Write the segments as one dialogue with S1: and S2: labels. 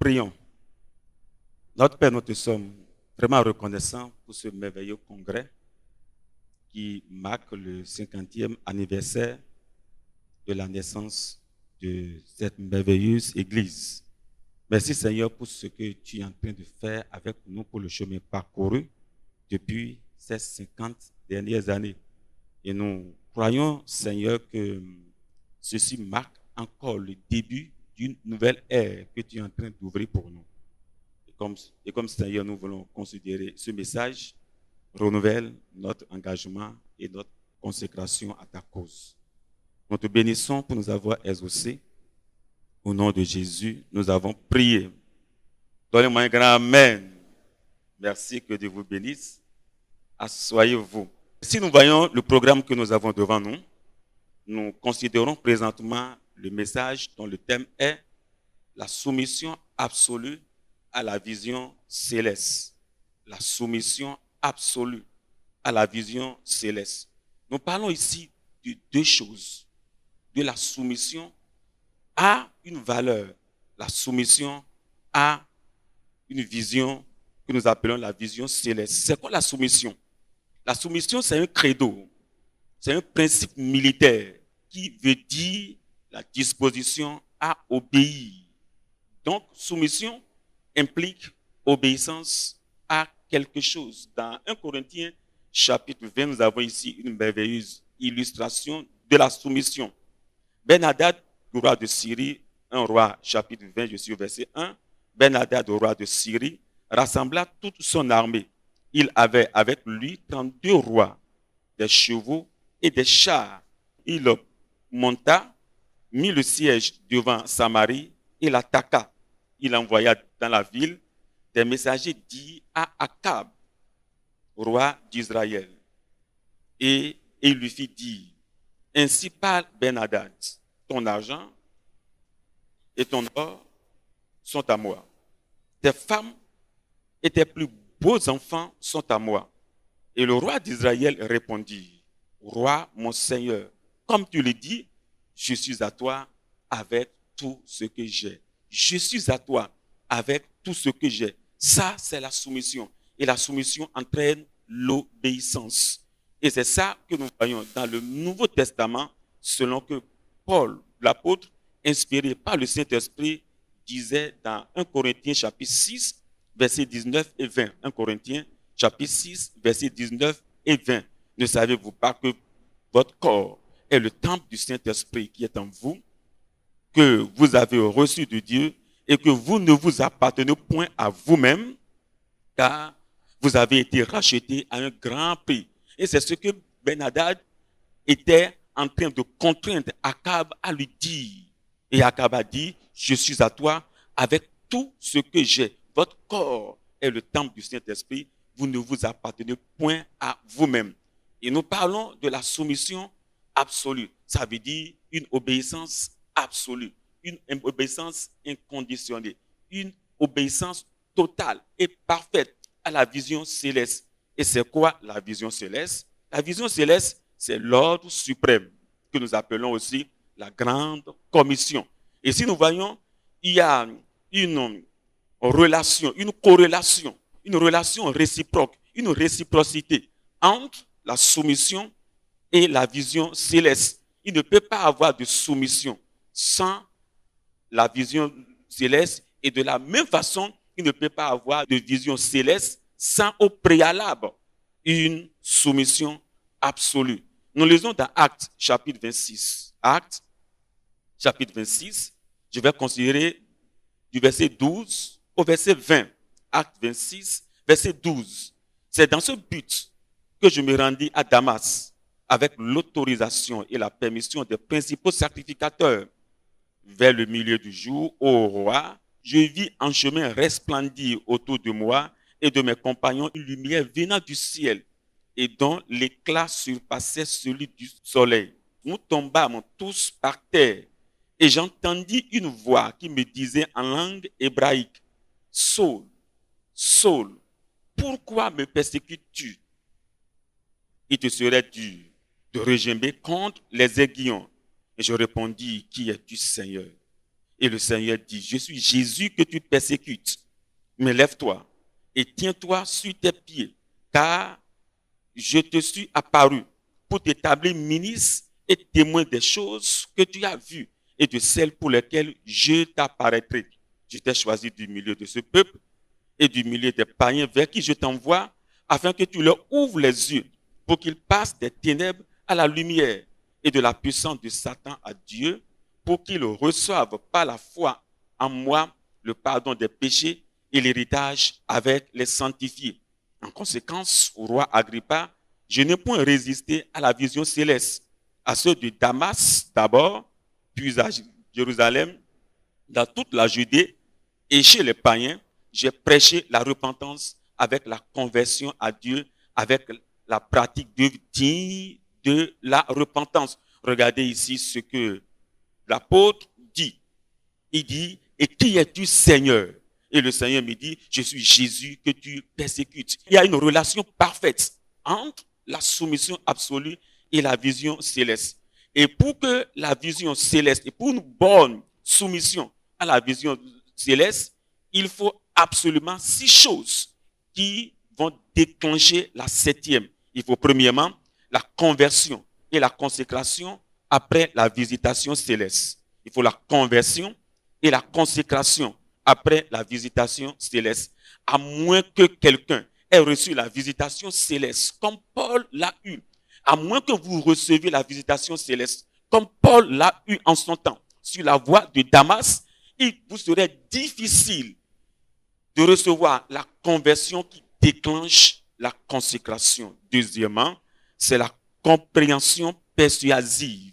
S1: Prions. Notre Père, nous te sommes vraiment reconnaissants pour ce merveilleux congrès qui marque le 50e anniversaire de la naissance de cette merveilleuse Église. Merci Seigneur pour ce que tu es en train de faire avec nous pour le chemin parcouru depuis ces 50 dernières années. Et nous croyons Seigneur que ceci marque encore le début d'une nouvelle ère que tu es en train d'ouvrir pour nous. Et comme Seigneur, nous voulons considérer ce message, renouvelle notre engagement et notre consécration à ta cause. Nous te bénissons pour nous avoir exaucés. Au nom de Jésus, nous avons prié. Donnez-moi un grand Amen. Merci, que Dieu vous bénisse. Asseyez-vous. Si nous voyons le programme que nous avons devant nous, nous considérons présentement le message dont le thème est la soumission absolue à la vision céleste. La soumission absolue à la vision céleste. Nous parlons ici de deux choses. De la soumission à une valeur. La soumission à une vision que nous appelons la vision céleste. C'est quoi la soumission? La soumission, c'est un credo. C'est un principe militaire qui veut dire la disposition à obéir. Donc, soumission implique obéissance à quelque chose. Dans 1 Corinthiens chapitre 20, nous avons ici une merveilleuse illustration de la soumission. Ben-Hadad, le roi de Syrie, 1 roi chapitre 20, je suis au verset 1. Ben-Hadad, le roi de Syrie, rassembla toute son armée. Il avait avec lui 32 rois, des chevaux et des chars. Il monta, mit le siège devant Samarie et l'attaqua. Il envoya dans la ville des messagers dits à Akab, roi d'Israël. Et il lui fit dire, ainsi parle Ben-Hadad, ton argent et ton or sont à moi. Tes femmes et tes plus beaux enfants sont à moi. Et le roi d'Israël répondit, roi, mon Seigneur, comme tu le dis, je suis à toi avec tout ce que j'ai. Je suis à toi avec tout ce que j'ai. Ça, c'est la soumission. Et la soumission entraîne l'obéissance. Et c'est ça que nous voyons dans le Nouveau Testament, selon que Paul, l'apôtre, inspiré par le Saint-Esprit, disait dans 1 Corinthiens chapitre 6, versets 19 et 20. 1 Corinthiens chapitre 6, versets 19 et 20. Ne savez-vous pas que votre corps est le temple du Saint-Esprit qui est en vous, que vous avez reçu de Dieu et que vous ne vous appartenez point à vous-même, car vous avez été rachetés à un grand prix. Et c'est ce que Ben-Hadad était en train de contraindre Akab à lui dire. Et Akab a dit, je suis à toi avec tout ce que j'ai. Votre corps est le temple du Saint-Esprit, vous ne vous appartenez point à vous-même. Et nous parlons de la soumission absolue. Ça veut dire une obéissance absolue, une obéissance inconditionnée, une obéissance totale et parfaite à la vision céleste. Et c'est quoi la vision céleste? La vision céleste, c'est l'ordre suprême, que nous appelons aussi la grande commission. Et si nous voyons, il y a une relation, une corrélation, une relation réciproque, une réciprocité entre la soumission et la vision céleste. Il ne peut pas avoir de soumission sans la vision céleste, et de la même façon, il ne peut pas avoir de vision céleste sans au préalable une soumission absolue. Nous lisons dans Actes chapitre 26. Actes chapitre 26, je vais considérer du verset 12 au verset 20. Actes 26, verset 12. C'est dans ce but que je me rendis à Damas avec l'autorisation et la permission des principaux sacrificateurs. Vers le milieu du jour, ô roi, je vis en chemin resplendir autour de moi et de mes compagnons une lumière venant du ciel et dont l'éclat surpassait celui du soleil. Nous tombâmes tous par terre et j'entendis une voix qui me disait en langue hébraïque, Saul, Saul, pourquoi me persécutes-tu? Il te serait dur de regimber contre les aiguillons. Et je répondis, qui es-tu, Seigneur? Et le Seigneur dit, je suis Jésus que tu persécutes. Mais lève-toi et tiens-toi sur tes pieds, car je te suis apparu pour t'établir ministre et témoin des choses que tu as vues et de celles pour lesquelles je t'apparaîtrai. Je t'ai choisi du milieu de ce peuple et du milieu des païens vers qui je t'envoie, afin que tu leur ouvres les yeux pour qu'ils passent des ténèbres à la lumière et de la puissance de Satan à Dieu, pour qu'ils reçoivent par la foi en moi le pardon des péchés et l'héritage avec les sanctifiés. En conséquence, au roi Agrippa, je n'ai point résisté à la vision céleste, à ceux de Damas d'abord, puis à Jérusalem, dans toute la Judée et chez les païens, j'ai prêché la repentance avec la conversion à Dieu, avec la pratique digne de la repentance. Regardez ici ce que l'apôtre dit. Il dit, et qui es-tu, Seigneur? Et le Seigneur me dit, je suis Jésus que tu persécutes. Il y a une relation parfaite entre la soumission absolue et la vision céleste. Et pour que la vision céleste, et pour une bonne soumission à la vision céleste, il faut absolument 6 choses qui vont déclencher la 7e. Il faut premièrement la conversion et la consécration après la visitation céleste. Il faut la conversion et la consécration après la visitation céleste. À moins que quelqu'un ait reçu la visitation céleste, comme Paul l'a eu, à moins que vous receviez la visitation céleste, comme Paul l'a eu en son temps, sur la voie de Damas, il vous serait difficile de recevoir la conversion qui déclenche la consécration. Deuxièmement, c'est la compréhension persuasive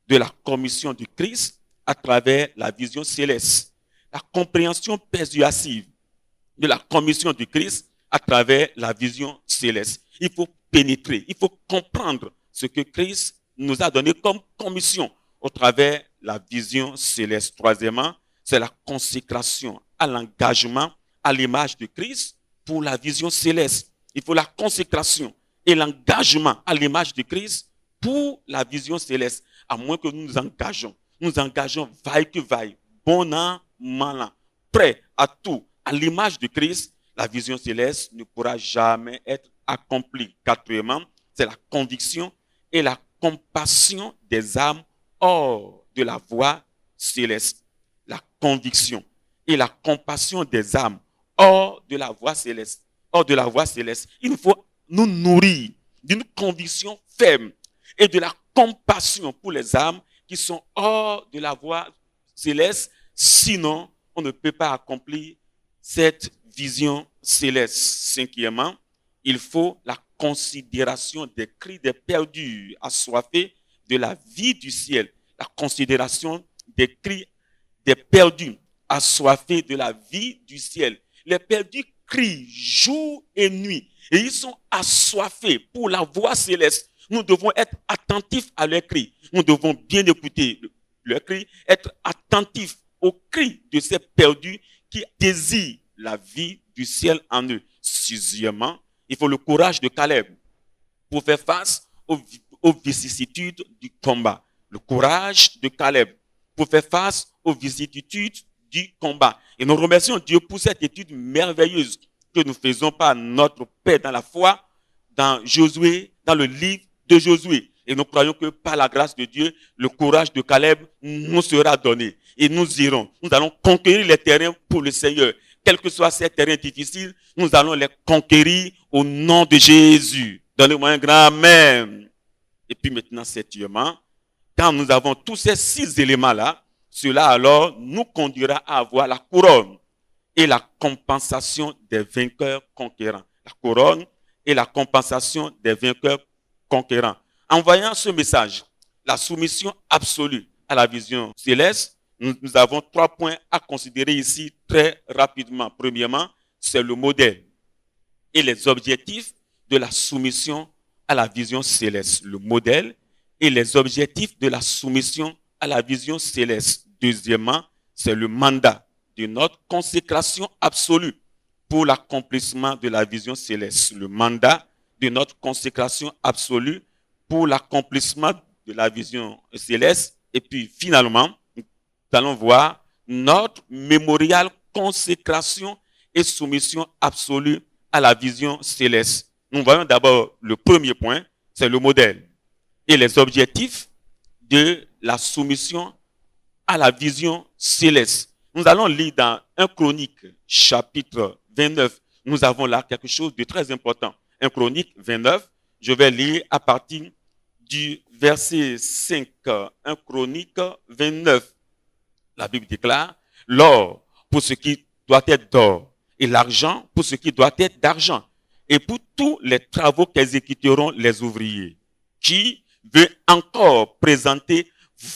S1: de la commission du Christ à travers la vision céleste. La compréhension persuasive de la commission du Christ à travers la vision céleste. Il faut pénétrer, il faut comprendre ce que Christ nous a donné comme commission au travers la vision céleste. Troisièmement, c'est la consécration à l'engagement à l'image de Christ pour la vision céleste. Il faut la consécration et l'engagement à l'image de Christ pour la vision céleste. À moins que nous nous engageons vaille que vaille, bon an, mal an, prêt à tout, à l'image de Christ, la vision céleste ne pourra jamais être accomplie. Quatrièmement, c'est la conviction et la compassion des âmes hors de la voie céleste. La conviction et la compassion des âmes hors de la voie céleste. Hors de la voie céleste. Il nous faut nous nourrir d'une conviction ferme et de la compassion pour les âmes qui sont hors de la voie céleste. Sinon, on ne peut pas accomplir cette vision céleste. Cinquièmement, il faut la considération des cris des perdus assoiffés de la vie du ciel. La considération des cris des perdus assoiffés de la vie du ciel. Les perdus crient jour et nuit et ils sont assoiffés pour la voie céleste. Nous devons être attentifs à leurs cris. Nous devons bien écouter leurs cris, être attentifs aux cris de ces perdus qui désirent la vie du ciel en eux. Sixièmement, il faut le courage de Caleb pour faire face aux vicissitudes du combat. Le courage de Caleb pour faire face aux vicissitudes du combat. Et nous remercions Dieu pour cette étude merveilleuse que nous faisons par notre Père dans la foi, dans Josué, dans le livre de Josué. Et nous croyons que par la grâce de Dieu, le courage de Caleb nous sera donné. Et nous irons. Nous allons conquérir les terrains pour le Seigneur. Quels que soient ces terrains difficiles, nous allons les conquérir au nom de Jésus. Donnez-moi un grand amen. Et puis maintenant, septièmement, quand nous avons tous ces 6 éléments-là, cela alors nous conduira à avoir la couronne et la compensation des vainqueurs conquérants. La couronne et la compensation des vainqueurs conquérants. En voyant ce message, la soumission absolue à la vision céleste, nous avons 3 points à considérer ici très rapidement. Premièrement, c'est le modèle et les objectifs de la soumission à la vision céleste. Le modèle et les objectifs de la soumission à la vision céleste. Deuxièmement, c'est le mandat de notre consécration absolue pour l'accomplissement de la vision céleste. Le mandat de notre consécration absolue pour l'accomplissement de la vision céleste. Et puis finalement, nous allons voir notre mémorial, consécration et soumission absolue à la vision céleste. Nous voyons d'abord le premier point, c'est le modèle et les objectifs de la soumission à la vision céleste. Nous allons lire dans 1 Chronique, chapitre 29. Nous avons là quelque chose de très important. 1 Chronique 29, je vais lire à partir du verset 5. 1 Chronique 29. La Bible déclare, l'or pour ce qui doit être d'or et l'argent pour ce qui doit être d'argent et pour tous les travaux qu'exécuteront les ouvriers. Qui veut encore présenter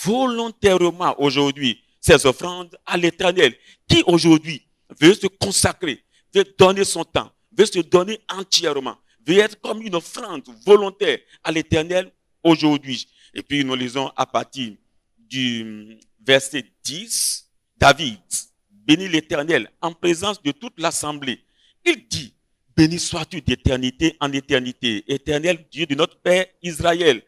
S1: volontairement aujourd'hui ses offrandes à l'Éternel? Qui aujourd'hui veut se consacrer, veut donner son temps, veut se donner entièrement, veut être comme une offrande volontaire à l'Éternel aujourd'hui? Et puis nous lisons à partir du verset 10, David bénit l'Éternel en présence de toute l'assemblée. Il dit, béni sois-tu d'éternité en éternité, Éternel Dieu de notre Père Israël.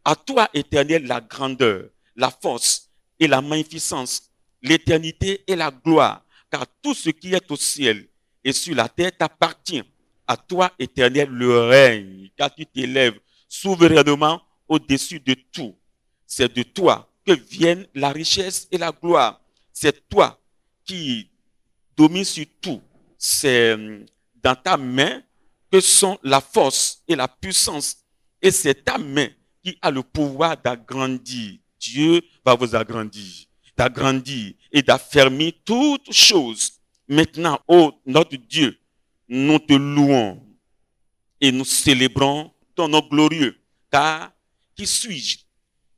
S1: À toi, Éternel, la grandeur, la force et la magnificence, l'éternité et la gloire, car tout ce qui est au ciel et sur la terre t'appartient. À toi, Éternel, le règne, car tu t'élèves souverainement au-dessus de tout. C'est de toi que viennent la richesse et la gloire. C'est toi qui domines sur tout. C'est dans ta main que sont la force et la puissance. Et c'est ta main qui a le pouvoir d'agrandir. Dieu va vous agrandir, d'agrandir et d'affermir toutes choses. Maintenant, ô notre Dieu, nous te louons et nous célébrons ton nom glorieux. Car qui suis-je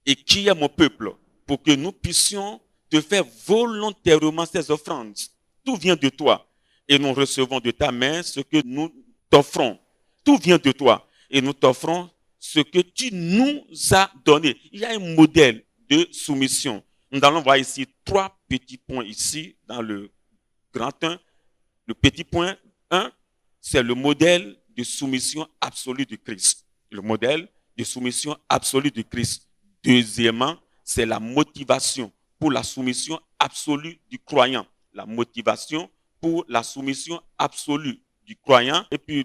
S1: et qui est mon peuple pour que nous puissions te faire volontairement ces offrandes? Tout vient de toi et nous recevons de ta main ce que nous t'offrons. Tout vient de toi et nous t'offrons ce que tu nous as donné. Il y a un modèle de soumission. Nous allons voir ici 3 petits points ici dans le grand 1. Le petit point 1, c'est le modèle de soumission absolue de Christ. Le modèle de soumission absolue de Christ. Deuxièmement, c'est la motivation pour la soumission absolue du croyant. La motivation pour la soumission absolue du croyant. Et puis,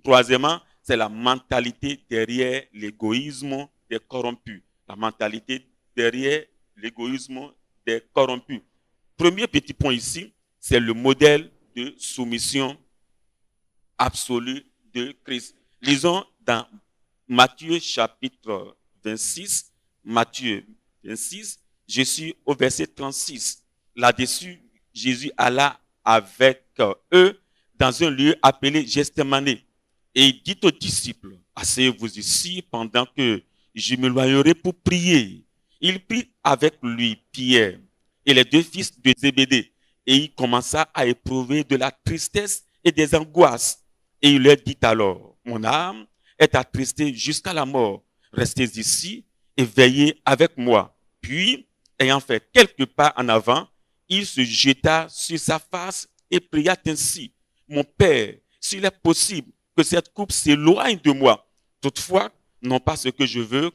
S1: troisièmement, c'est la mentalité derrière l'égoïsme des corrompus. La mentalité derrière l'égoïsme des corrompus. Premier petit point ici, c'est le modèle de soumission absolue de Christ. Lisons dans Matthieu chapitre 26, Matthieu 26, je suis au verset 36. Là-dessus, Jésus alla avec eux dans un lieu appelé Gethsémane. Et il dit aux disciples, asseyez-vous ici pendant que je m'éloignerai pour prier. Il prit avec lui Pierre et les 2 fils de Zébédée. Et il commença à éprouver de la tristesse et des angoisses. Et il leur dit alors, mon âme est attristée jusqu'à la mort. Restez ici et veillez avec moi. Puis, ayant fait quelques pas en avant, il se jeta sur sa face et pria ainsi, mon Père, s'il est possible que cette coupe s'éloigne de moi. Toutefois, non pas ce que je veux,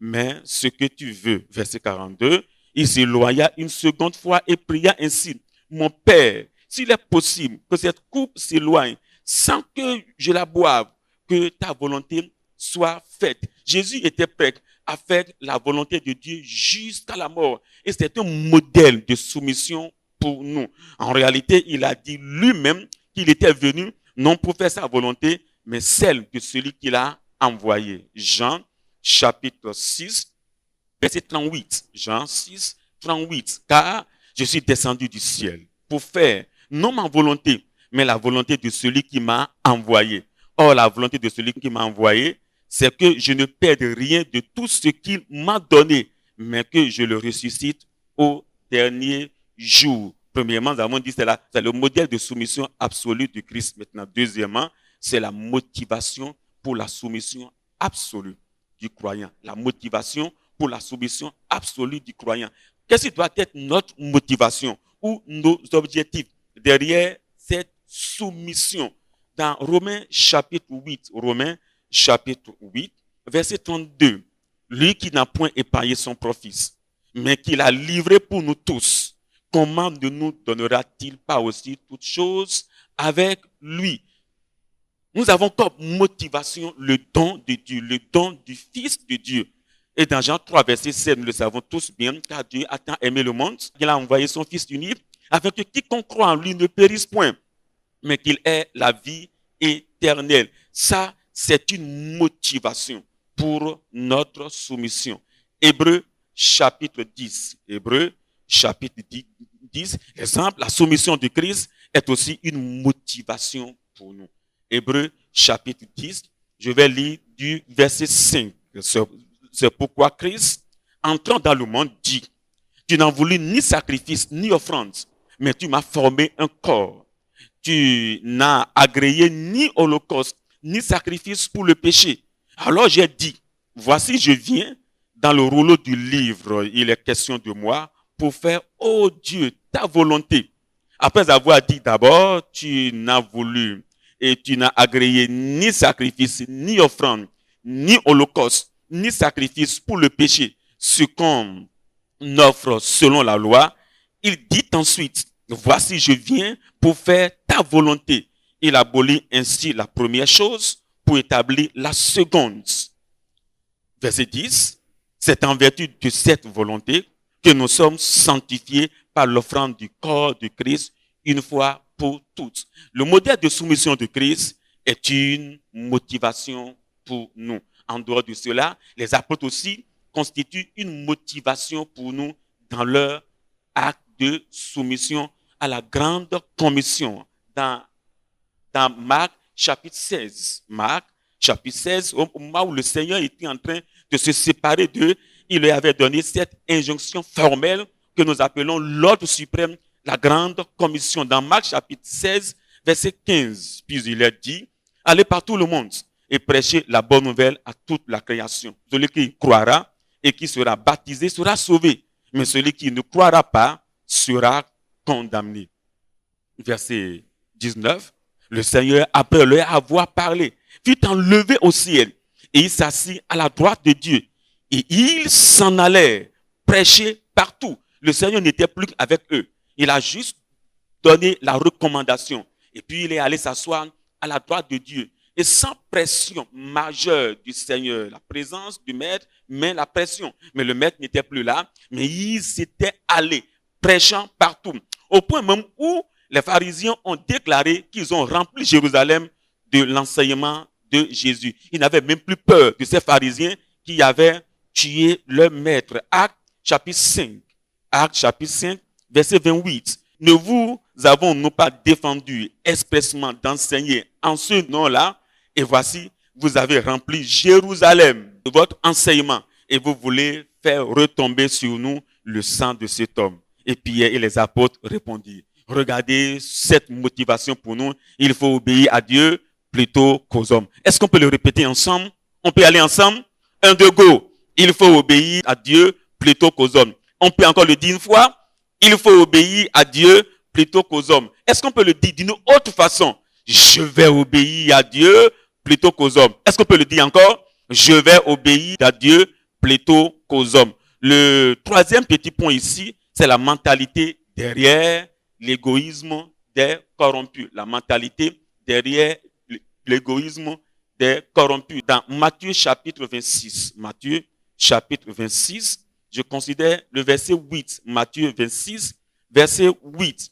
S1: mais ce que tu veux. Verset 42, il s'éloigna une seconde fois et pria ainsi, mon Père, s'il est possible que cette coupe s'éloigne sans que je la boive, que ta volonté soit faite. Jésus était prêt à faire la volonté de Dieu jusqu'à la mort. Et c'est un modèle de soumission pour nous. En réalité, il a dit lui-même qu'il était venu non pour faire sa volonté, mais celle de celui qu'il a envoyé. Jean chapitre 6, verset 38. Jean 6, 38. Car je suis descendu du ciel pour faire non ma volonté, mais la volonté de celui qui m'a envoyé. Or, la volonté de celui qui m'a envoyé, c'est que je ne perde rien de tout ce qu'il m'a donné, mais que je le ressuscite au dernier jour. Premièrement, nous avons dit c'est le modèle de soumission absolue de Christ. Maintenant, deuxièmement, c'est la motivation pour la soumission absolue du croyant. La motivation pour la soumission absolue du croyant. Qu'est-ce qui doit être notre motivation ou nos objectifs derrière cette soumission? Dans Romains chapitre 8, verset 32, lui qui n'a point épargné son propre fils, mais qui l'a livré pour nous tous, comment ne nous donnera-t-il pas aussi toutes choses avec lui? Nous avons comme motivation le don de Dieu, le don du Fils de Dieu. Et dans Jean 3, verset 7, nous le savons tous bien, car Dieu a tant aimé le monde, qu'il a envoyé son Fils unique, afin que quiconque croit en lui ne périsse point, mais qu'il ait la vie éternelle. Ça, c'est une motivation pour notre soumission. Hébreux chapitre 10. Hébreux chapitre 10. Exemple, la soumission de Christ est aussi une motivation pour nous. Hébreux chapitre 10, je vais lire du verset 5. C'est pourquoi Christ, entrant dans le monde, dit, tu n'as voulu ni sacrifice ni offrande, mais tu m'as formé un corps. Tu n'as agréé ni holocauste, ni sacrifice pour le péché. Alors j'ai dit, voici je viens, dans le rouleau du livre, il est question de moi, pour faire, ô Dieu, ta volonté. Après avoir dit d'abord, tu n'as voulu et tu n'as agréé ni sacrifice, ni offrande, ni holocauste, ni sacrifice pour le péché, ce qu'on offre selon la loi. Il dit ensuite, voici je viens pour faire ta volonté. Il abolit ainsi la première chose pour établir la seconde. Verset 10, c'est en vertu de cette volonté que nous sommes sanctifiés par l'offrande du corps de Christ une fois pour toutes. Le modèle de soumission de Christ est une motivation pour nous. En dehors de cela, les apôtres aussi constituent une motivation pour nous dans leur acte de soumission à la grande commission. Dans Marc chapitre 16, Marc chapitre 16, au moment où le Seigneur était en train de se séparer d'eux, il leur avait donné cette injonction formelle que nous appelons l'ordre suprême, la grande commission. Dans Marc chapitre 16, verset 15, puis il a dit, allez par tout le monde et prêchez la bonne nouvelle à toute la création. Celui qui croira et qui sera baptisé sera sauvé, mais celui qui ne croira pas sera condamné. Verset 19, le Seigneur, après leur avoir parlé, fut enlevé au ciel et il s'assit à la droite de Dieu. Et ils s'en allaient prêcher partout. Le Seigneur n'était plus avec eux. Il a juste donné la recommandation. Et puis il est allé s'asseoir à la droite de Dieu. Et sans pression majeure du Seigneur, la présence du Maître, mais la pression. Mais le Maître n'était plus là, mais ils s'étaient allés, prêchant partout. Au point même où les pharisiens ont déclaré qu'ils ont rempli Jérusalem de l'enseignement de Jésus. Ils n'avaient même plus peur de ces pharisiens qui avaient tué leur Maître. Actes chapitre 5. Actes chapitre 5, verset 28. Ne vous avons-nous pas défendu expressement d'enseigner en ce nom-là? Et voici, vous avez rempli Jérusalem de votre enseignement et vous voulez faire retomber sur nous le sang de cet homme. Et Pierre et les apôtres répondirent, regardez cette motivation pour nous, il faut obéir à Dieu plutôt qu'aux hommes. Est-ce qu'on peut le répéter ensemble? On peut aller ensemble? 1, 2, go. Il faut obéir à Dieu plutôt qu'aux hommes. On peut encore le dire une fois? Il faut obéir à Dieu plutôt qu'aux hommes. Est-ce qu'on peut le dire d'une autre façon? Je vais obéir à Dieu plutôt qu'aux hommes. Est-ce qu'on peut le dire encore? Je vais obéir à Dieu plutôt qu'aux hommes. Le troisième petit point ici, c'est la mentalité derrière l'égoïsme des corrompus. La mentalité derrière l'égoïsme des corrompus. Dans Matthieu chapitre 26, Matthieu chapitre 26, je considère le verset 8, Matthieu 26, verset 8.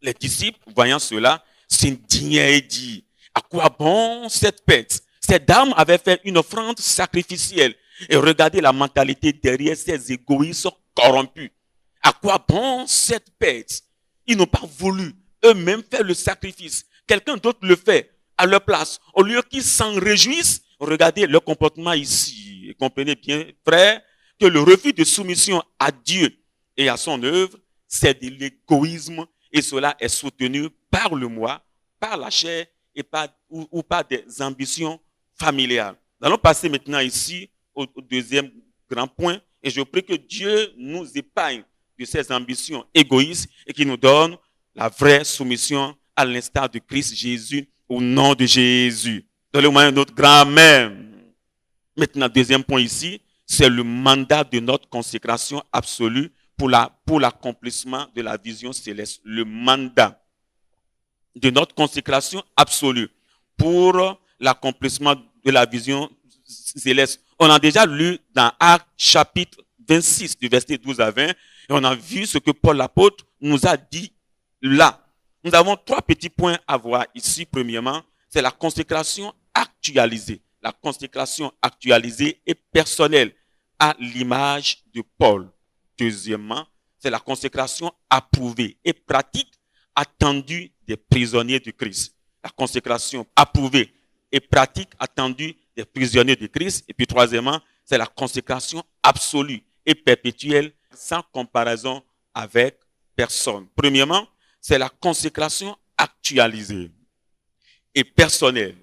S1: Les disciples, voyant cela, s'indignaient et dirent, à quoi bon cette bête? Cette dame avait fait une offrande sacrificielle. Et regardez la mentalité derrière ces égoïstes corrompus. À quoi bon cette bête? Ils n'ont pas voulu eux-mêmes faire le sacrifice. Quelqu'un d'autre le fait à leur place. Au lieu qu'ils s'en réjouissent, regardez leur comportement ici. Et comprenez bien, frère, que le refus de soumission à Dieu et à son œuvre, c'est de l'égoïsme et cela est soutenu par le moi, par la chair et ou par des ambitions familiales. Nous allons passer maintenant ici au deuxième grand point et je prie que Dieu nous épargne de ces ambitions égoïstes et qu'il nous donne la vraie soumission à l'instar de Christ Jésus au nom de Jésus. Donnez-moi un autre grand amen. Maintenant, deuxième point ici, c'est le mandat de notre consécration absolue pour l'accomplissement de la vision céleste. Le mandat de notre consécration absolue pour l'accomplissement de la vision céleste. On a déjà lu dans Actes chapitre 26, du verset 12 à 20, et on a vu ce que Paul l'apôtre nous a dit là. Nous avons 3 petits points à voir ici. Premièrement, c'est la consécration actualisée. La consécration actualisée et personnelle à l'image de Paul. Deuxièmement, c'est la consécration approuvée et pratique attendue des prisonniers de Christ. La consécration approuvée et pratique attendue des prisonniers de Christ. Et puis troisièmement, c'est la consécration absolue et perpétuelle sans comparaison avec personne. Premièrement, c'est la consécration actualisée et personnelle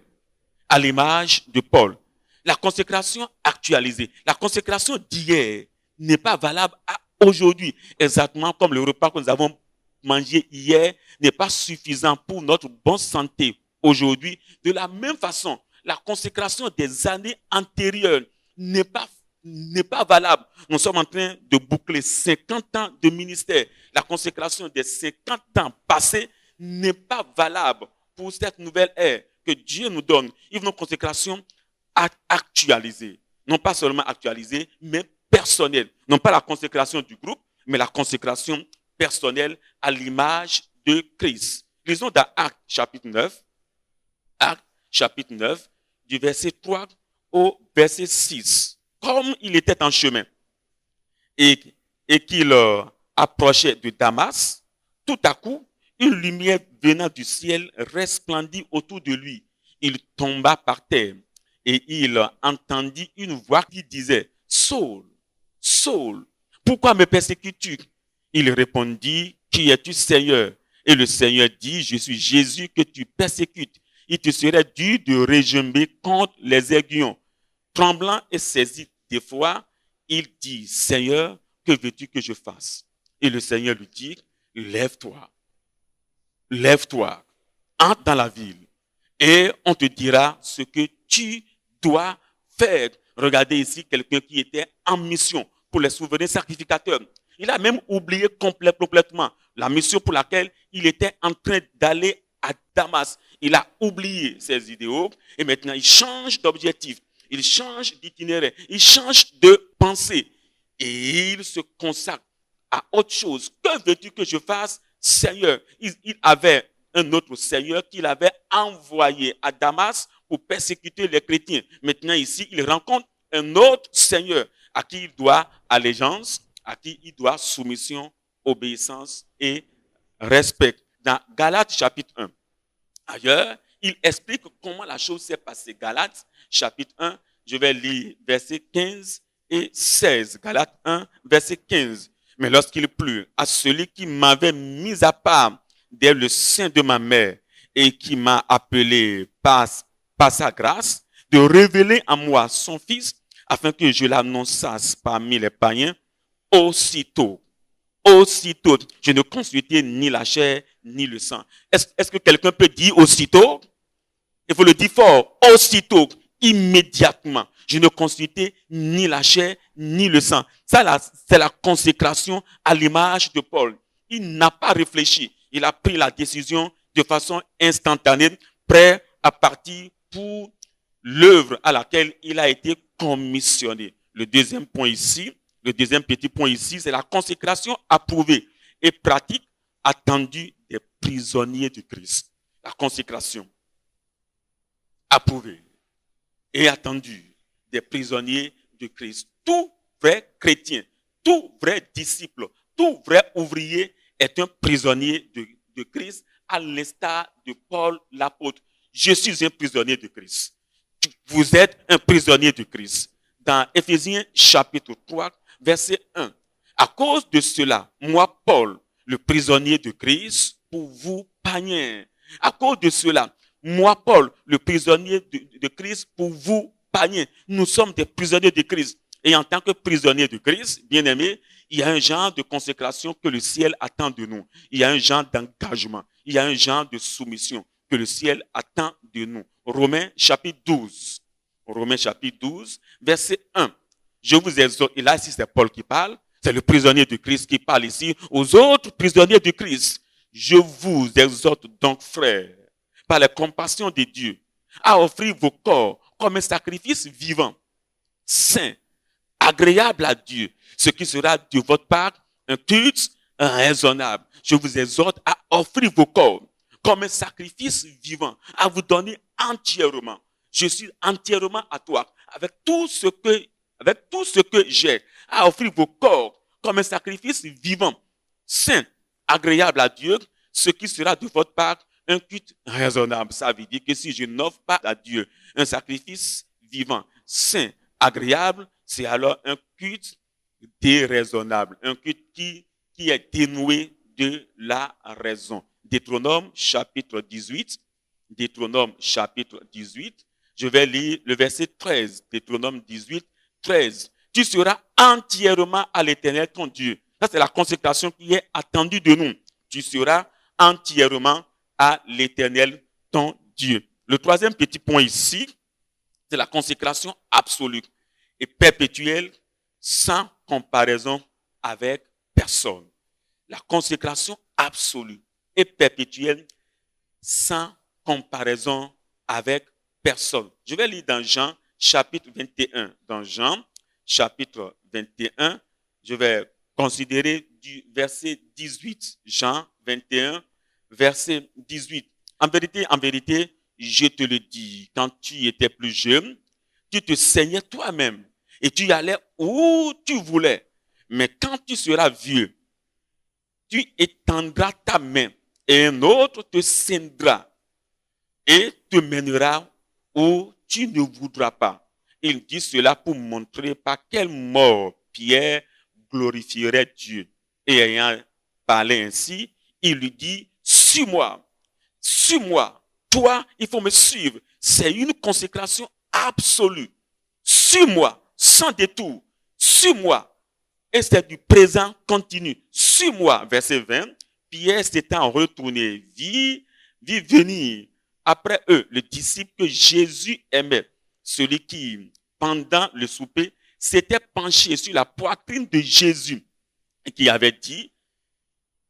S1: à l'image de Paul. La consécration actualisée, la consécration d'hier n'est pas valable à aujourd'hui, exactement comme le repas que nous avons mangé hier n'est pas suffisant pour notre bonne santé aujourd'hui. De la même façon, la consécration des années antérieures n'est pas valable. Nous sommes en train de boucler 50 ans de ministère. La consécration des 50 ans passés n'est pas valable pour cette nouvelle ère que Dieu nous donne. Il veut une consécration actualisée. Non pas seulement actualisée, mais personnelle. Non pas la consécration du groupe, mais la consécration personnelle à l'image de Christ. Lisons dans Actes chapitre 9. Actes chapitre 9, du verset 3 au verset 6. Comme il était en chemin et qu'il approchait de Damas, tout à coup, une lumière venant du ciel resplendit autour de lui. Il tomba par terre et il entendit une voix qui disait, « Saul, Saul, pourquoi me persécutes-tu » Il répondit, « Qui es-tu, Seigneur ?» Et le Seigneur dit, « Je suis Jésus que tu persécutes. Il te serait dû de régimer contre les aiguillons. » Tremblant et saisi d'effroi, il dit, « Seigneur, que veux-tu que je fasse ?» Et le Seigneur lui dit, « Lève-toi, lève-toi, entre dans la ville et on te dira ce que tu dois faire. » Regardez ici quelqu'un qui était en mission pour les souverains sacrificateurs. Il a même oublié complètement la mission pour laquelle il était en train d'aller à Damas. Il a oublié ses idéaux et maintenant il change d'objectif, il change d'itinéraire, il change de pensée et il se consacre à autre chose. Que veux-tu que je fasse, Seigneur? Il avait un autre Seigneur qu'il avait envoyé à Damas pour persécuter les chrétiens. Maintenant ici, il rencontre un autre Seigneur à qui il doit allégeance, à qui il doit soumission, obéissance et respect. Dans Galates chapitre 1, ailleurs, il explique comment la chose s'est passée. Galates chapitre 1, je vais lire versets 15 et 16. Galates 1, verset 15. Mais lorsqu'il plut à celui qui m'avait mis à part dès le sein de ma mère et qui m'a appelé par sa grâce, de révéler en moi son Fils, afin que je l'annonçasse parmi les païens, aussitôt, je ne consultais ni la chair ni le sang. Est-ce que quelqu'un peut dire aussitôt? Il faut le dire fort. Aussitôt, immédiatement, je ne consultais ni la chair ni le sang. Ça, c'est la consécration à l'image de Paul. Il n'a pas réfléchi. Il a pris la décision de façon instantanée, prêt à partir pour l'œuvre à laquelle il a été commissionné. Le deuxième point ici, le deuxième petit point ici, c'est la consécration approuvée et pratique attendue des prisonniers du Christ. La consécration approuvée et attendue des prisonniers du Christ. Tout vrai chrétien, tout vrai disciple, tout vrai ouvrier est un prisonnier de Christ, à l'instar de Paul l'apôtre. Je suis un prisonnier de Christ. Vous êtes un prisonnier de Christ. Dans Éphésiens chapitre 3, verset 1. À cause de cela, moi, Paul, le prisonnier de Christ, pour vous, païens. À cause de cela, moi, Paul, le prisonnier de Christ, pour vous, païens. Nous sommes des prisonniers de Christ. Et en tant que prisonniers de Christ, bien aimés, il y a un genre de consécration que le ciel attend de nous. Il y a un genre d'engagement. Il y a un genre de soumission que le ciel attend de nous. Romains chapitre 12. Romains chapitre 12, verset 1. Je vous exhorte, et là, si c'est Paul qui parle, C'est le prisonnier de Christ qui parle ici aux autres prisonniers de Christ. Je vous exhorte donc, frères, par la compassion de Dieu, à offrir vos corps comme un sacrifice vivant, saint, agréable à Dieu, ce qui sera de votre part un culte raisonnable. Je vous exhorte à offrir vos corps comme un sacrifice vivant, à vous donner entièrement. Je suis entièrement à toi, avec tout ce que j'ai, à offrir vos corps comme un sacrifice vivant, saint, agréable à Dieu, ce qui sera de votre part un culte raisonnable. Ça veut dire que si je n'offre pas à Dieu un sacrifice vivant, saint, agréable, c'est alors un culte déraisonnable, un culte qui est dénoué de la raison. Deutéronome chapitre 18, Deutéronome chapitre 18, je vais lire le verset 13, Deutéronome 18, 13. Tu seras entièrement à l'Éternel ton Dieu. Ça, c'est la consécration qui est attendue de nous. Tu seras entièrement à l'Éternel ton Dieu. Le troisième petit point ici, c'est la consécration absolue et perpétuelle sans comparaison avec personne. La consécration absolue et perpétuelle sans comparaison avec personne. Je vais lire dans Jean chapitre 21. Dans Jean chapitre 21, je vais considérer du verset 18. Jean 21, verset 18. En vérité, je te le dis, quand tu étais plus jeune, tu te saignais toi-même et tu y allais où tu voulais. Mais quand tu seras vieux, tu étendras ta main et un autre te saignera et te mènera où tu ne voudras pas. Il dit cela pour montrer par quelle mort Pierre glorifierait Dieu. Et ayant parlé ainsi, il lui dit, suis-moi, suis-moi. Toi, il faut me suivre. C'est une consécration absolue. Suis-moi, sans détour. Suis-moi. Et c'est du présent continu. Suis-moi, verset 20. Pierre s'étant retourné, vit venir après eux le disciple que Jésus aimait, celui qui, pendant le souper, s'était penché sur la poitrine de Jésus et qui avait dit,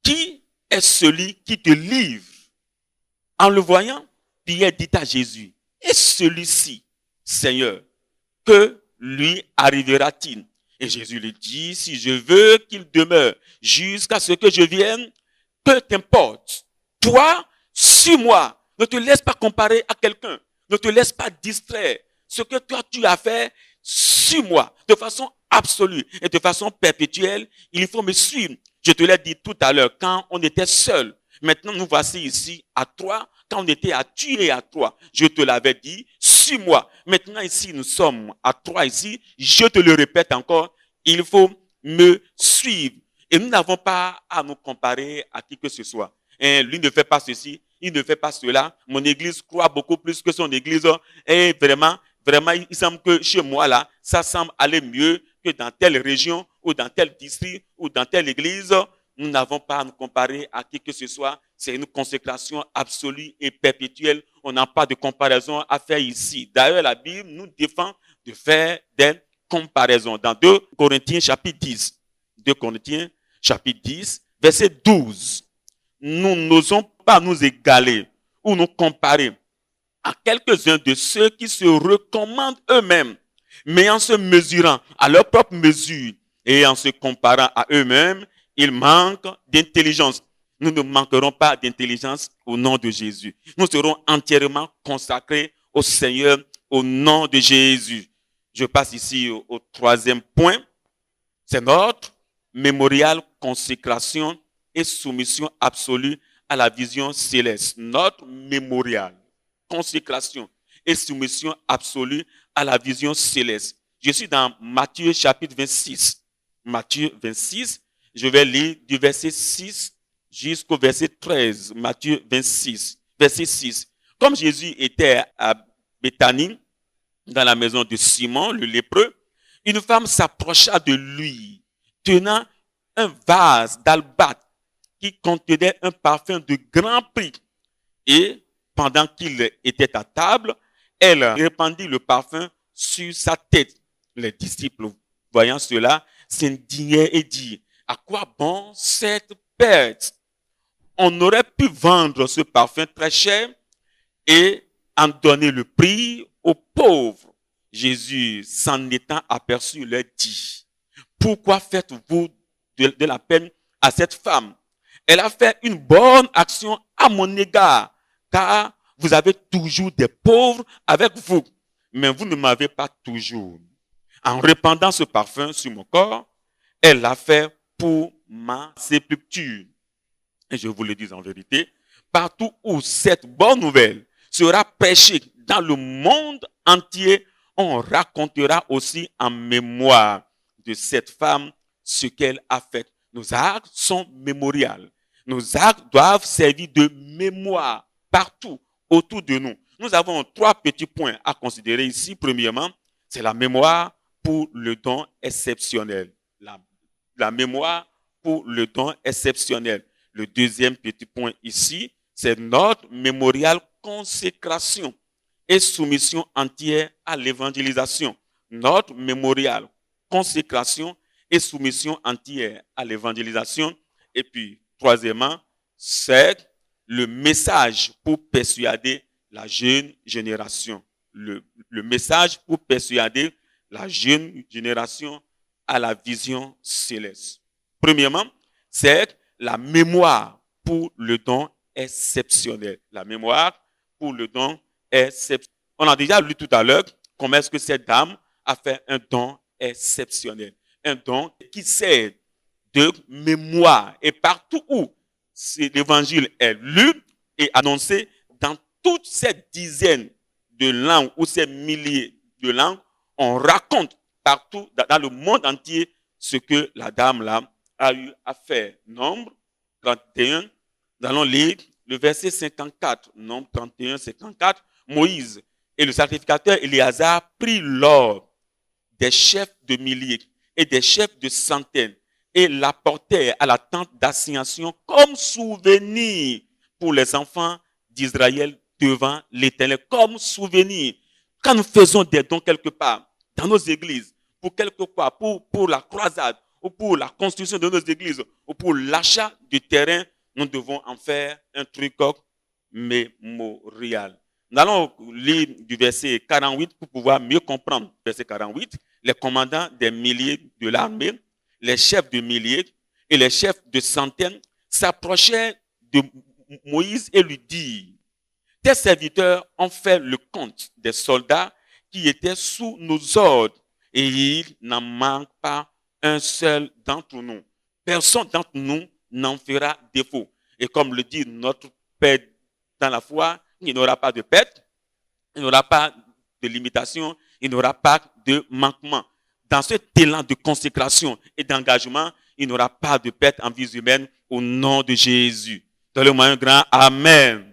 S1: qui est celui qui te livre? En le voyant, Pierre dit à Jésus, et celui-ci, Seigneur, que lui arrivera-t-il? Et Jésus lui dit, si je veux qu'il demeure jusqu'à ce que je vienne, peu t'importe. Toi, suis-moi. Ne te laisse pas comparer à quelqu'un. Ne te laisse pas distraire. Ce que toi tu as fait, suis-moi. De façon absolue et de façon perpétuelle, il faut me suivre. Je te l'ai dit tout à l'heure, quand on était seul. Maintenant, nous voici ici à trois. Quand on était à tuer à trois, je te l'avais dit, suis-moi. Maintenant, ici, nous sommes à trois ici. Je te le répète encore, il faut me suivre. Et nous n'avons pas à nous comparer à qui que ce soit. Et lui ne fait pas ceci, il ne fait pas cela. Mon église croit beaucoup plus que son église. Et vraiment, il semble que chez moi, là, ça semble aller mieux que dans telle région ou dans tel district ou dans telle église. Nous n'avons pas à nous comparer à qui que ce soit. C'est une consécration absolue et perpétuelle. On n'a pas de comparaison à faire ici. D'ailleurs, la Bible nous défend de faire des comparaisons. Dans 2 Corinthiens chapitre 10, 2 Corinthiens chapitre 10, verset 12. Nous n'osons pas nous égaler ou nous comparer à quelques-uns de ceux qui se recommandent eux-mêmes, mais en se mesurant à leur propre mesure et en se comparant à eux-mêmes, ils manquent d'intelligence. Nous ne manquerons pas d'intelligence au nom de Jésus. Nous serons entièrement consacrés au Seigneur au nom de Jésus. Je passe ici au troisième point. C'est notre mémorial, consécration et soumission absolue à la vision céleste. Notre mémorial, consécration et soumission absolue à la vision céleste. Je suis dans Matthieu chapitre 26. Matthieu 26, je vais lire du verset 6 jusqu'au verset 13. Matthieu 26, verset 6. Comme Jésus était à Béthanie, dans la maison de Simon, le lépreux, une femme s'approcha de lui, tenant un vase d'albâtre qui contenait un parfum de grand prix. Et pendant qu'il était à table, elle répandit le parfum sur sa tête. Les disciples, voyant cela, s'indignèrent et dirent, à quoi bon cette perte? On aurait pu vendre ce parfum très cher et en donner le prix aux pauvres. Jésus, s'en étant aperçu, leur dit, pourquoi faites-vous de la peine à cette femme? Elle a fait une bonne action à mon égard, car vous avez toujours des pauvres avec vous, mais vous ne m'avez pas toujours. En répandant ce parfum sur mon corps, elle l'a fait pour ma sépulture. Et je vous le dis en vérité, partout où cette bonne nouvelle sera prêchée dans le monde entier, on racontera aussi en mémoire de cette femme ce qu'elle a fait. Nos actes sont mémorials. Nos actes doivent servir de mémoire partout autour de nous. Nous avons 3 petits points à considérer ici. Premièrement, c'est la mémoire pour le don exceptionnel. La mémoire pour le don exceptionnel. Le deuxième petit point ici, c'est notre mémorial consécration et soumission entière à l'évangélisation. Notre mémorial consécration et soumission entière à l'évangélisation. Et puis, troisièmement, c'est le message pour persuader la jeune génération. Le message pour persuader la jeune génération à la vision céleste. Premièrement, c'est la mémoire pour le don exceptionnel. La mémoire pour le don exceptionnel. On a déjà lu tout à l'heure comment est-ce que cette dame a fait un don exceptionnel. Un don qui sert de mémoire. Et partout où l'évangile est lu et annoncé, dans toutes ces dizaines de langues ou ces milliers de langues, on raconte partout dans le monde entier ce que la dame là a eu à faire. Nombre 31, nous allons lire le verset 54. Nombre 31, 54. Moïse et le sacrificateur Éléazar prirent l'or des chefs de milliers et des chefs de centaines et l'apportèrent à la tente d'assignation comme souvenir pour les enfants d'Israël devant l'Éternel. Comme souvenir. Quand nous faisons des dons quelque part, dans nos églises, pour quelque part, pour la croisade, ou pour la construction de nos églises, ou pour l'achat du terrain, nous devons en faire un truc mémorial. Nous allons lire du verset 48 pour pouvoir mieux comprendre. Verset 48, les commandants des milliers de l'armée, les chefs de milliers et les chefs de centaines s'approchaient de Moïse et lui dirent, tes serviteurs ont fait le compte des soldats qui étaient sous nos ordres et il n'en manque pas un seul d'entre nous. Personne d'entre nous n'en fera défaut. Et comme le dit notre Père dans la foi, il n'aura pas de perte, il n'aura pas de limitation, il n'aura pas de manquement. Dans cet élan de consécration et d'engagement, il n'aura pas de perte en vie humaine au nom de Jésus. Donnez-moi un grand Amen.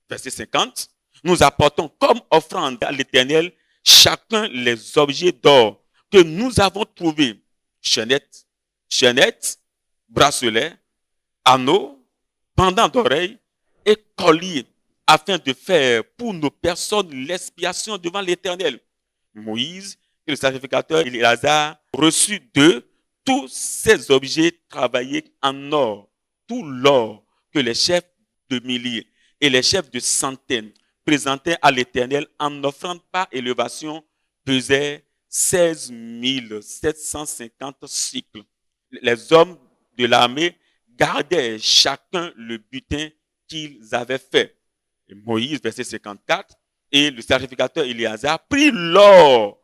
S1: Verset 50. Nous apportons comme offrande à l'Éternel chacun les objets d'or que nous avons trouvés. Chaînettes, bracelets, anneaux, pendants d'oreilles et colliers, afin de faire pour nos personnes l'expiation devant l'Éternel. Moïse et le sacrificateur Éléazar reçut d'eux tous ces objets travaillés en or, tout l'or que les chefs de milliers et les chefs de centaines présentaient à l'Éternel en offrande par élévation pesait 16 750 cycles. Les hommes de l'armée gardaient chacun le butin qu'ils avaient fait. Et Moïse, verset 54, et le sacrificateur Éléazar prit l'or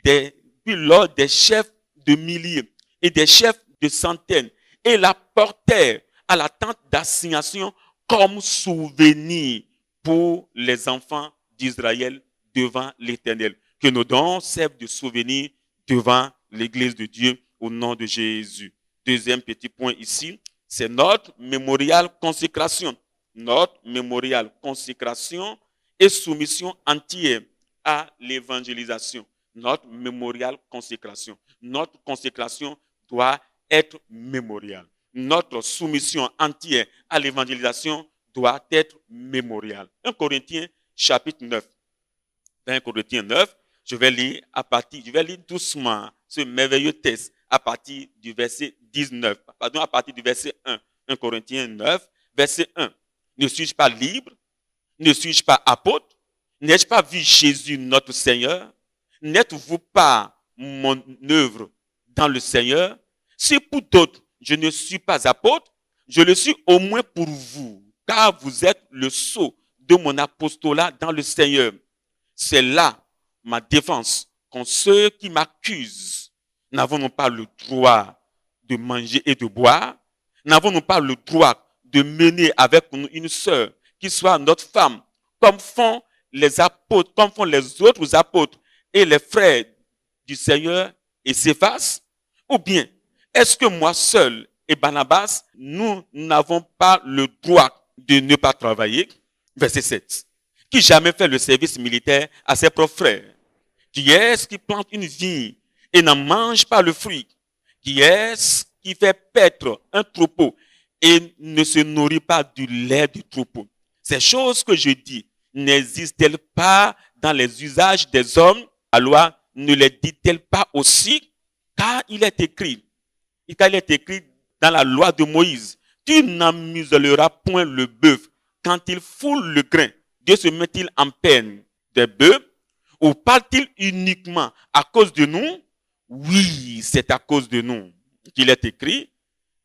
S1: des chefs de milliers et des chefs de centaines et l'apportèrent à la tente d'assignation comme souvenir pour les enfants d'Israël devant l'Éternel. Que nos dons servent de souvenir devant l'Église de Dieu au nom de Jésus. Deuxième petit point ici, c'est notre mémorial consécration. Notre mémorial consécration et soumission entière à l'évangélisation. Notre mémorial consécration. Notre consécration doit être mémoriale. Notre soumission entière à l'évangélisation doit être mémoriale. 1 Corinthiens chapitre 9. 1 Corinthiens 9, je vais lire doucement ce merveilleux texte à partir du verset 19. Pardon, à partir du verset 1. 1 Corinthiens 9, verset 1. Ne suis-je pas libre? Ne suis-je pas apôtre? N'ai-je pas vu Jésus notre Seigneur? N'êtes-vous pas mon œuvre dans le Seigneur? Si pour d'autres, je ne suis pas apôtre, je le suis au moins pour vous, car vous êtes le sceau de mon apostolat dans le Seigneur. C'est là ma défense contre ceux qui m'accusent. N'avons-nous pas le droit de manger et de boire? N'avons-nous pas le droit de mener avec nous une sœur qui soit notre femme, comme font les apôtres, comme font les autres apôtres et les frères du Seigneur et Céphas? Ou bien, est-ce que moi seul et Barnabas, nous n'avons pas le droit de ne pas travailler? Verset 7. Qui jamais fait le service militaire à ses propres frères? Qui est-ce qui plante une vigne et n'en mange pas le fruit? Qui est-ce qui fait paître un troupeau et ne se nourrit pas du lait du troupeau? Ces choses que je dis, n'existent-elles pas dans les usages des hommes? La loi ne les dit-elle pas aussi? Car il est écrit dans la loi de Moïse, tu n'amuseleras point le bœuf quand il foule le grain. Dieu se met-il en peine des bœufs? Ou parle-t-il uniquement à cause de nous? Oui, c'est à cause de nous qu'il est écrit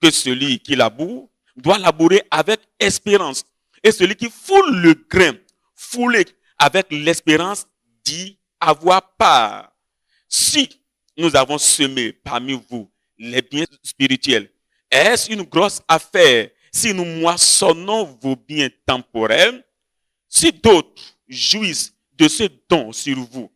S1: que celui qui laboure doit labourer avec espérance. Et celui qui foule le grain, foule avec l'espérance d'y avoir part. Si nous avons semé parmi vous les biens spirituels, est-ce une grosse affaire si nous moissonnons vos biens temporels? Si d'autres jouissent de ce don sur vous,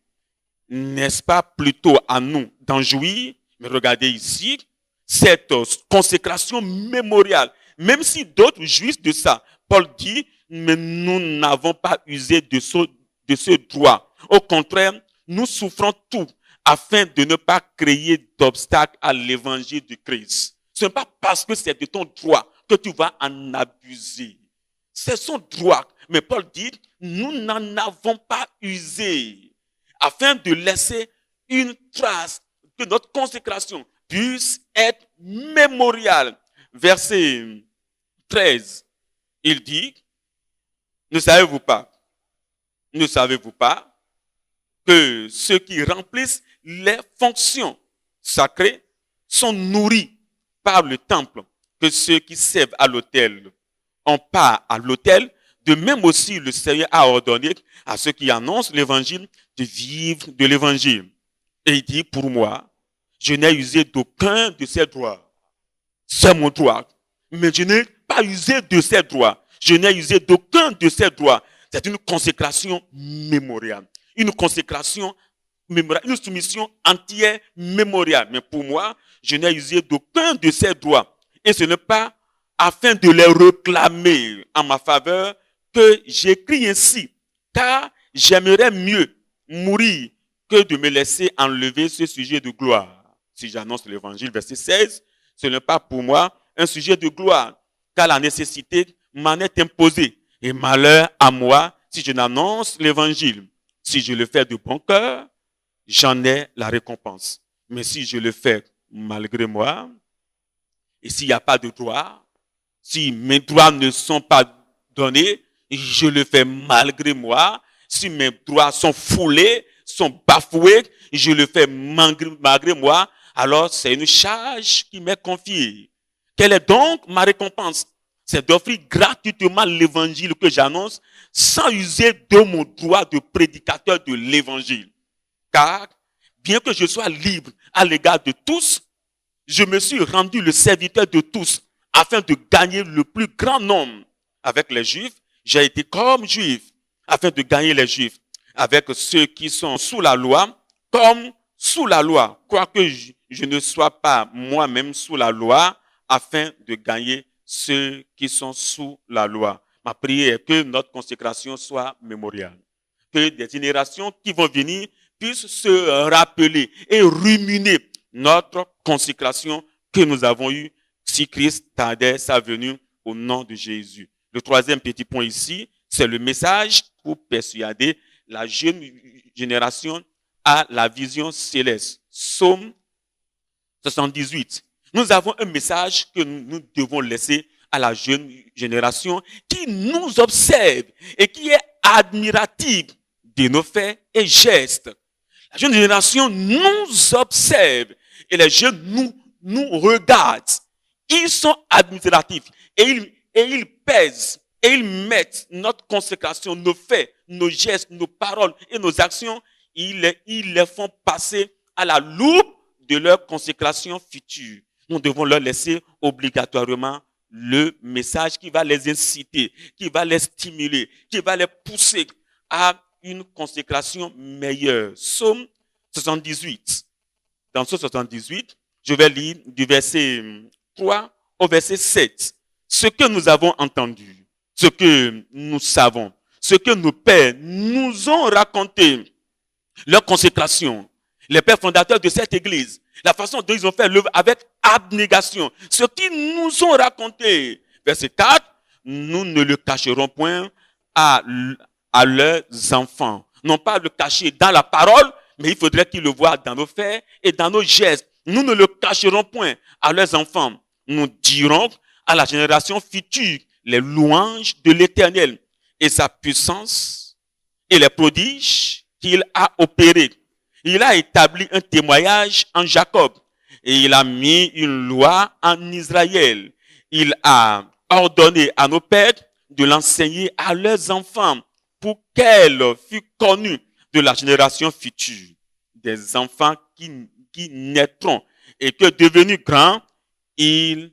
S1: n'est-ce pas plutôt à nous d'en jouir? Mais regardez ici, cette consécration mémoriale, même si d'autres jouissent de ça, Paul dit, mais nous n'avons pas usé de ce droit. Au contraire, nous souffrons tout afin de ne pas créer d'obstacles à l'évangile de Christ. Ce n'est pas parce que c'est de ton droit que tu vas en abuser. C'est son droit. Mais Paul dit, nous n'en avons pas usé afin de laisser une trace, que notre consécration puisse être mémoriale. Verset 13, il dit, ne savez-vous pas que ceux qui remplissent les fonctions sacrées sont nourris par le temple, que ceux qui servent à l'autel ont part à l'autel? De même aussi, le Seigneur a ordonné à ceux qui annoncent l'évangile de vivre de l'évangile. Et il dit, pour moi, je n'ai usé d'aucun de ces droits. C'est mon droit. Mais je n'ai pas usé de ces droits. Je n'ai usé d'aucun de ces droits. C'est une consécration mémoriale. Une consécration mémoriale. Une soumission entière mémoriale. Mais pour moi, je n'ai usé d'aucun de ces droits. Et ce n'est pas afin de les réclamer en ma faveur que j'écris ainsi. Car j'aimerais mieux mourir que de me laisser enlever ce sujet de gloire. Si j'annonce l'évangile, verset 16, ce n'est pas pour moi un sujet de gloire, car la nécessité m'en est imposée. Et malheur à moi si je n'annonce l'évangile. Si je le fais de bon cœur, j'en ai la récompense. Mais si je le fais malgré moi, et s'il n'y a pas de droit, si mes droits ne sont pas donnés, je le fais malgré moi. Si mes droits sont foulés, sont bafoués, je le fais malgré moi. Alors c'est une charge qui m'est confiée. Quelle est donc ma récompense? C'est d'offrir gratuitement l'évangile que j'annonce sans user de mon droit de prédicateur de l'évangile. Car bien que je sois libre à l'égard de tous, je me suis rendu le serviteur de tous afin de gagner le plus grand nombre. Avec les Juifs, j'ai été comme Juif afin de gagner les Juifs. Avec ceux qui sont sous la loi, comme sous la loi, quoique je ne sois pas moi-même sous la loi, afin de gagner ceux qui sont sous la loi. Ma prière est que notre consécration soit mémoriale. Que des générations qui vont venir puissent se rappeler et ruminer notre consécration que nous avons eue si Christ tardait sa venue au nom de Jésus. Le troisième petit point ici, c'est le message pour persuader la jeune génération à la vision céleste. Psaume 78. Nous avons un message que nous devons laisser à la jeune génération qui nous observe et qui est admirative de nos faits et gestes. La jeune génération nous observe et les jeunes nous regardent. Ils sont admiratifs et ils pèsent et ils mettent notre consécration, nos faits, nos gestes, nos paroles et nos actions, ils les font passer à la loupe de leur consécration future. Nous devons leur laisser obligatoirement le message qui va les inciter, qui va les stimuler, qui va les pousser à une consécration meilleure. Psaume 78. Dans ce 78, je vais lire du verset 3 au verset 7. Ce que nous avons entendu, ce que nous savons, ce que nos pères nous ont raconté, leur consécration, les pères fondateurs de cette église, la façon dont ils ont fait l'œuvre avec abnégation, ce qu'ils nous ont raconté. Verset 4, nous ne le cacherons point à leurs enfants. Non pas le cacher dans la parole, mais il faudrait qu'ils le voient dans nos faits et dans nos gestes. Nous ne le cacherons point à leurs enfants. Nous dirons à la génération future les louanges de l'Éternel et sa puissance et les prodiges qu'il a opérés. Il a établi un témoignage en Jacob et il a mis une loi en Israël. Il a ordonné à nos pères de l'enseigner à leurs enfants pour qu'elle fût connue de la génération future. Des enfants qui naîtront et que devenus grands, ils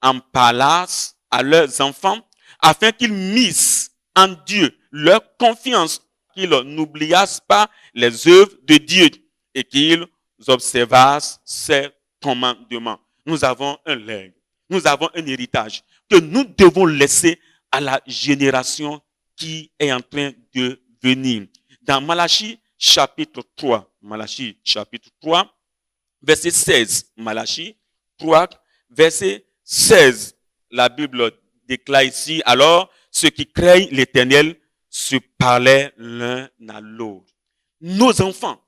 S1: en parlassent à leurs enfants afin qu'ils missent en Dieu leur confiance, qu'ils n'oubliassent pas les œuvres de Dieu et qu'ils observassent ses commandements. Nous avons un legs, nous avons un héritage que nous devons laisser à la génération qui est en train de venir. Dans Malachie chapitre 3, Malachie chapitre 3, verset 16, Malachie 3, verset 16, la Bible déclare ici, alors ceux qui craignent l'Éternel se parlaient l'un à l'autre. Nos enfants,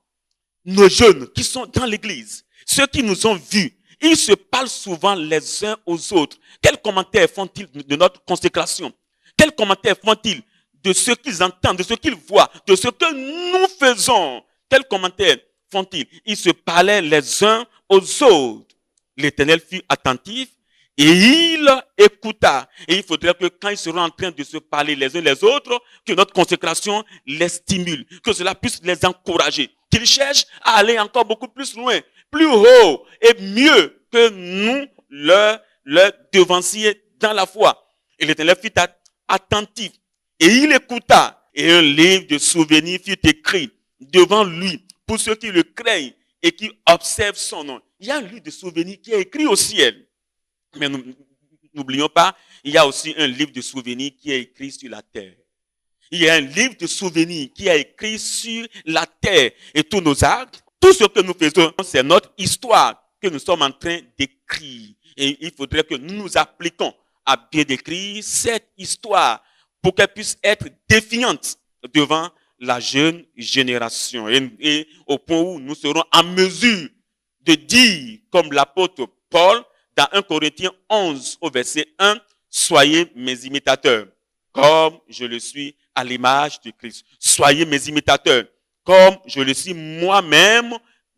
S1: nos jeunes qui sont dans l'église, ceux qui nous ont vus, ils se parlent souvent les uns aux autres. Quels commentaires font-ils de notre consécration? Quels commentaires font-ils de ce qu'ils entendent, de ce qu'ils voient, de ce que nous faisons? Quels commentaires font-ils? Ils se parlaient les uns aux autres. L'Éternel fut attentif et il écouta. Et il faudrait que quand ils seront en train de se parler les uns les autres, que notre consécration les stimule, que cela puisse les encourager, qu'ils cherchent à aller encore beaucoup plus loin, plus haut et mieux que nous, leur devanciers dans la foi. Et l'Éternel fut attentif et il écouta. Et un livre de souvenirs fut écrit devant lui pour ceux qui le craignent et qui observent son nom. Il y a un livre de souvenirs qui est écrit au ciel. Mais n'oublions pas, il y a aussi un livre de souvenirs qui est écrit sur la terre. Il y a un livre de souvenirs qui est écrit sur la terre. Et tous nos actes, tout ce que nous faisons, c'est notre histoire que nous sommes en train d'écrire. Et il faudrait que nous nous appliquions à bien décrire cette histoire pour qu'elle puisse être défiante devant la jeune génération. Et au point où nous serons en mesure de dire, comme l'apôtre Paul, dans 1 Corinthiens 11 au verset 1, soyez mes imitateurs, comme je le suis à l'image de Christ. Soyez mes imitateurs, comme je le suis moi-même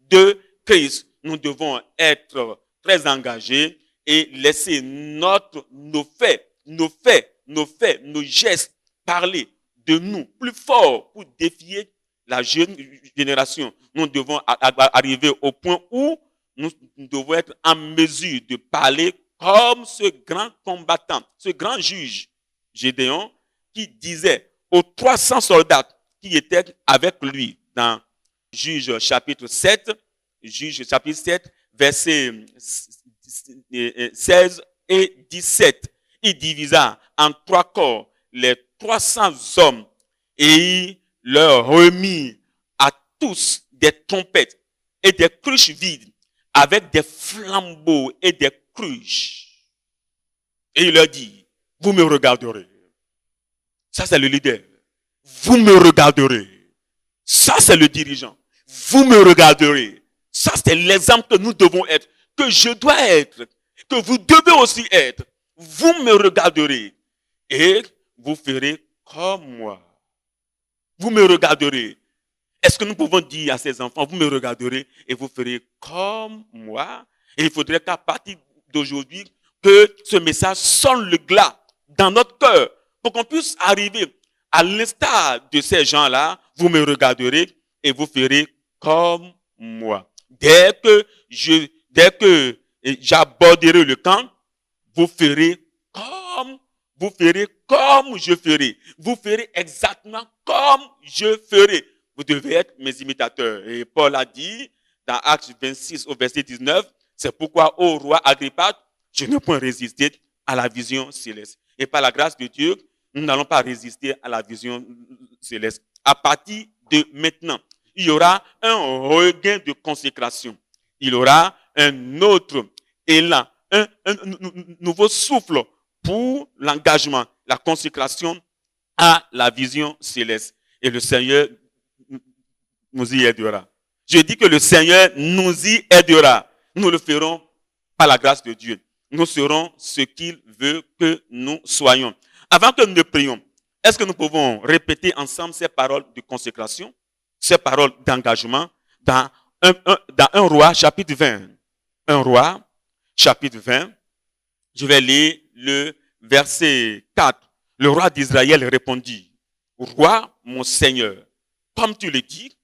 S1: de Christ. Nous devons être très engagés et laisser nos gestes parler de nous plus fort pour défier la jeune génération. Nous devons arriver au point où nous devons être en mesure de parler comme ce grand combattant, ce grand juge, Gédéon, qui disait aux 300 soldats qui étaient avec lui dans Juge chapitre 7, versets 16 et 17. Il divisa en 3 corps les 300 hommes et il leur remit à tous des trompettes et des cruches vides avec des flambeaux et des cruches. Et il leur dit, vous me regarderez. Ça, c'est le leader. Vous me regarderez. Ça, c'est le dirigeant. Vous me regarderez. Ça, c'est l'exemple que nous devons être. que je dois être, que vous devez aussi être. Vous me regarderez et vous ferez comme moi. Vous me regarderez. Est-ce que nous pouvons dire à ces enfants, vous me regarderez et vous ferez comme moi? Et il faudrait qu'à partir d'aujourd'hui, que ce message sonne le glas dans notre cœur pour qu'on puisse arriver à l'instar de ces gens-là. Vous me regarderez et vous ferez comme moi. Dès que j'aborderai le camp, vous ferez comme je ferai. Vous ferez exactement comme je ferai. Vous devez être mes imitateurs. Et Paul a dit dans Actes 26 au verset 19, c'est pourquoi, ô roi Agrippa, je ne peux résister à la vision céleste. Et par la grâce de Dieu, nous n'allons pas résister à la vision céleste. À partir de maintenant, il y aura un regain de consécration. Il y aura un autre élan, un nouveau souffle pour l'engagement, la consécration à la vision céleste. Et le Seigneur nous y aidera. Je dis que le Seigneur nous y aidera. Nous le ferons par la grâce de Dieu. Nous serons ce qu'il veut que nous soyons. Avant que nous ne prions, est-ce que nous pouvons répéter ensemble ces paroles de consécration, ces paroles d'engagement dans 1 Roi chapitre 20. 1 Roi chapitre 20. Je vais lire le verset 4. Le roi d'Israël répondit, Roi, mon Seigneur, comme tu le dis,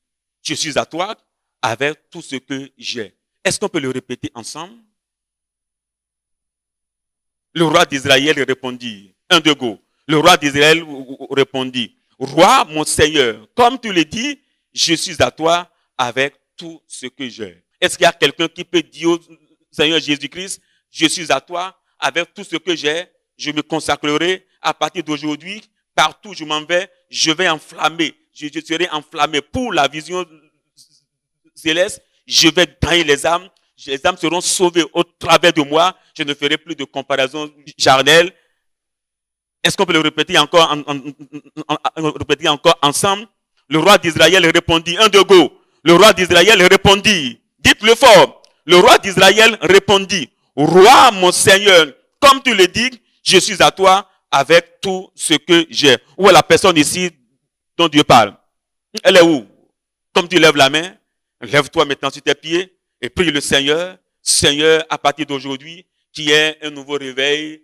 S1: je suis à toi avec tout ce que j'ai. Est-ce qu'on peut le répéter ensemble? Le roi d'Israël répondit, un de go. Le roi d'Israël répondit, Roi, mon Seigneur, comme tu le dis, je suis à toi avec tout ce que j'ai. Est-ce qu'il y a quelqu'un qui peut dire au Seigneur Jésus-Christ, je suis à toi avec tout ce que j'ai, je me consacrerai à partir d'aujourd'hui, partout où je m'en vais, je vais enflammer, je serai enflammé pour la vision céleste, je vais gagner les âmes seront sauvées au travers de moi, je ne ferai plus de comparaison charnelle. Est-ce qu'on peut le répéter encore, répéter encore ensemble? Le roi d'Israël répondit, un de go. Le roi d'Israël répondit, dites-le fort. Le roi d'Israël répondit, Roi mon Seigneur, comme tu le dis, je suis à toi avec tout ce que j'ai. Où est la personne ici dont Dieu parle? Elle est où? Comme tu lèves la main, lève-toi maintenant sur tes pieds et prie le Seigneur. Seigneur, à partir d'aujourd'hui, qu'il y ait un nouveau réveil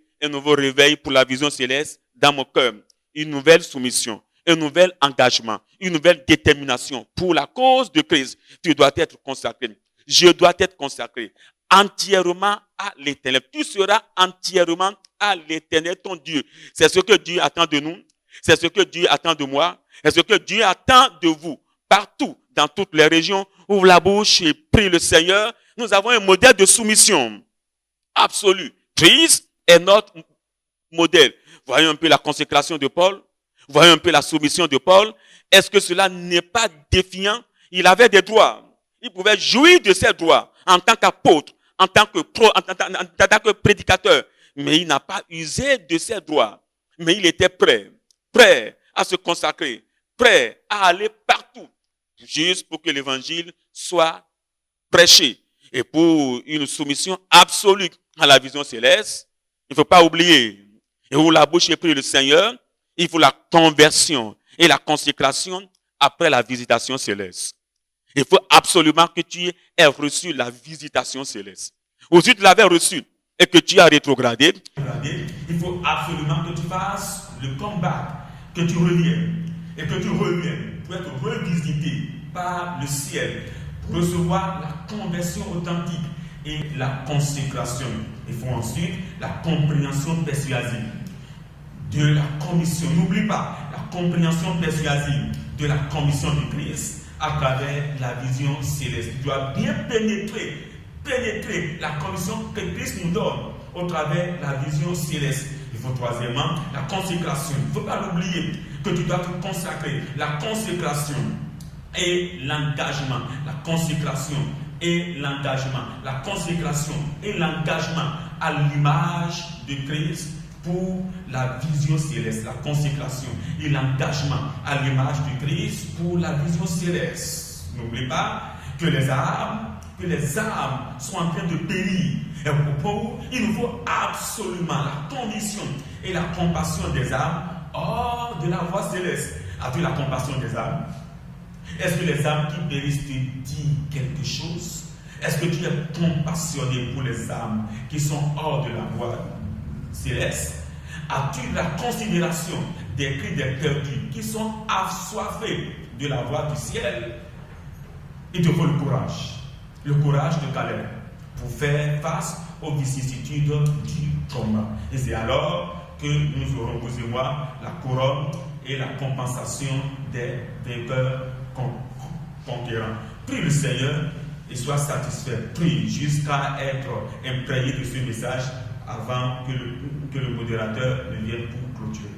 S1: pour la vision céleste dans mon cœur. Une nouvelle soumission, un nouvel engagement, une nouvelle détermination pour la cause de Christ. Tu dois être consacré. Je dois être consacré entièrement à l'Éternel. Tu seras entièrement à l'Éternel, ton Dieu. C'est ce que Dieu attend de nous. C'est ce que Dieu attend de moi. C'est ce que Dieu attend de vous. Partout, dans toutes les régions, ouvre la bouche et prie le Seigneur. Nous avons un modèle de soumission absolue. Christ est notre modèle. Voyons un peu la consécration de Paul. Voyons un peu la soumission de Paul. Est-ce que cela n'est pas défiant? Il avait des droits. Il pouvait jouir de ses droits en tant qu'apôtre, en tant que prédicateur. Mais il n'a pas usé de ses droits. Mais il était prêt à se consacrer, prêt à aller partout, juste pour que l'évangile soit prêché. Et pour une soumission absolue à la vision céleste, il ne faut pas oublier, et où la bouche est prise le Seigneur, il faut la conversion et la consécration après la visitation céleste. Il faut absolument que tu aies reçu la visitation céleste. Aujourd'hui, tu l'avais reçu et que tu as rétrogradé. Il faut absolument que tu fasses le combat, que tu reviennes et que tu reviennes pour être revisité par le ciel, pour recevoir la conversion authentique et la consécration. Il faut ensuite la compréhension persuasive de la commission. N'oublie pas la compréhension persuasive de la commission de Christ à travers la vision céleste. Tu dois bien pénétrer la commission que Christ nous donne au travers la vision céleste. Il faut troisièmement la consécration. Il ne faut pas l'oublier que tu dois te consacrer. La consécration et l'engagement. La consécration et l'engagement. La consécration et l'engagement à l'image de Christ pour la vision céleste. La consécration et l'engagement à l'image de Christ pour la vision céleste. N'oubliez pas que
S2: que les âmes sont en train de périr. Et il nous faut absolument la condition et la compassion des âmes hors de la voie céleste. As-tu la compassion des âmes? Est-ce que les âmes qui périssent te disent quelque chose? Est-ce que tu es compassionné pour les âmes qui sont hors de la voie céleste? As-tu la considération des cris des perdus qui sont assoiffés de la voie du ciel? Il te faut le courage de Caleb pour faire face aux vicissitudes du combat. Et c'est alors que nous aurons, vous et moi, la couronne et la compensation des vainqueurs conquérants. Prie le Seigneur et sois satisfait. Prie jusqu'à être imprégné de ce message avant que le modérateur ne vienne pour clôturer.